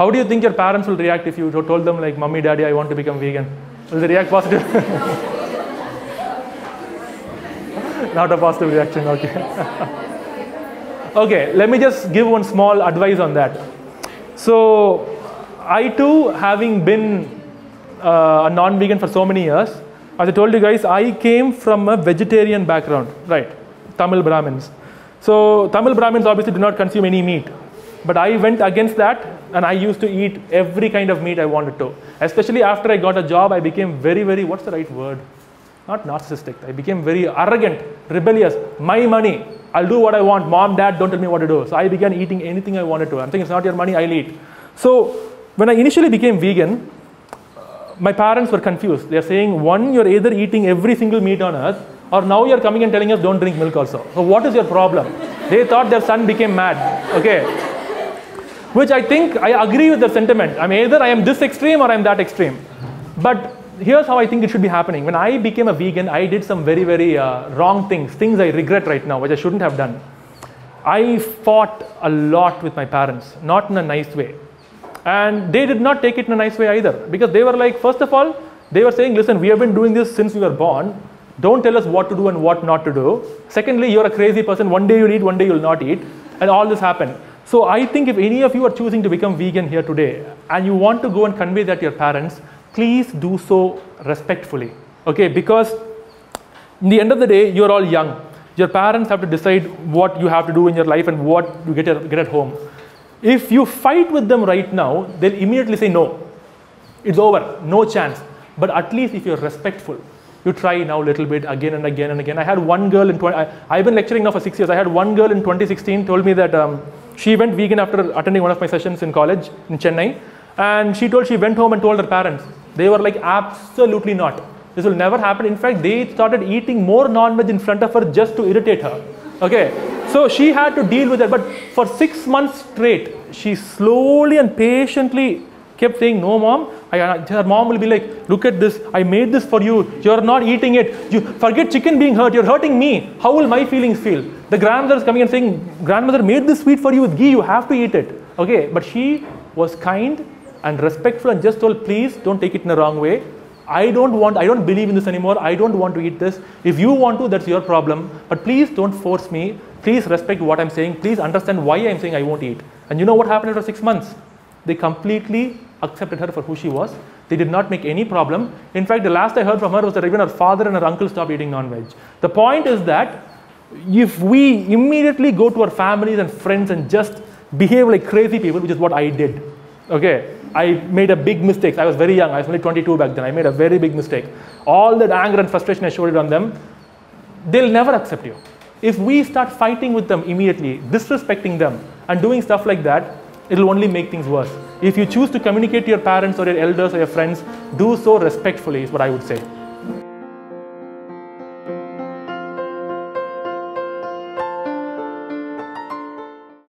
How do you think your parents will react if you told them like, Mommy, Daddy, I want to become vegan? Will they react positive? Not a positive reaction, okay. Okay, let me just give one small advice on that. So, I too, having been a non-vegan for so many years, as I told you guys, I came from a vegetarian background, right? Tamil Brahmins. So, Tamil Brahmins obviously do not consume any meat. But I went against that and I used to eat every kind of meat I wanted to. Especially after I got a job, I became very, very, what's the right word? Not narcissistic. I became very arrogant, rebellious. My money. I'll do what I want. Mom, Dad, don't tell me what to do. So I began eating anything I wanted to. I'm thinking it's not your money, I'll eat. So when I initially became vegan, my parents were confused. They're saying, one, you're either eating every single meat on earth, or now you're coming and telling us don't drink milk also. So what is your problem? They thought their son became mad. Okay. Which I think, I agree with their sentiment. Either I am this extreme or I'm that extreme. But here's how I think it should be happening. When I became a vegan, I did some very, very wrong things I regret right now, which I shouldn't have done. I fought a lot with my parents, not in a nice way. And they did not take it in a nice way either. Because they were like, first of all, they were saying, listen, we have been doing this since we were born. Don't tell us what to do and what not to do. Secondly, you're a crazy person. One day you'll eat, one day you'll not eat. And all this happened. So I think if any of you are choosing to become vegan here today, and you want to go and convey that to your parents, please do so respectfully, okay? Because in the end of the day, you're all young. Your parents have to decide what you have to do in your life and what you get at home. If you fight with them right now, they'll immediately say no. It's over, no chance. But at least if you're respectful, you try now a little bit again and again and again. I had one girl in I've been lecturing now for 6 years. I had one girl in 2016 told me that she went vegan after attending one of my sessions in college in Chennai. And she told she went home and told her parents. They were like, absolutely not. This will never happen. In fact, they started eating more non-veg in front of her just to irritate her. Okay. So she had to deal with that. But for 6 months straight, she slowly and patiently kept saying, no, Mom. Her mom will be like, look at this. I made this for you. You're not eating it. You forget chicken being hurt. You're hurting me. How will my feelings feel? The grandmother is coming and saying, grandmother made this sweet for you with ghee. You have to eat it. Okay. But she was kind and respectful and just told, please don't take it in the wrong way. I don't believe in this anymore. I don't want to eat this. If you want to, that's your problem. But please don't force me. Please respect what I'm saying. Please understand why I'm saying I won't eat. And you know what happened after 6 months? They completely accepted her for who she was. They did not make any problem. In fact, the last I heard from her was that even her father and her uncle stopped eating non-veg. The point is that if we immediately go to our families and friends and just behave like crazy people, which is what I did, okay? I made a big mistake. I was very young. I was only 22 back then. I made a very big mistake. All that anger and frustration I showed it on them, they'll never accept you. If we start fighting with them immediately, disrespecting them, and doing stuff like that, it'll only make things worse. If you choose to communicate to your parents or your elders or your friends, do so respectfully is what I would say.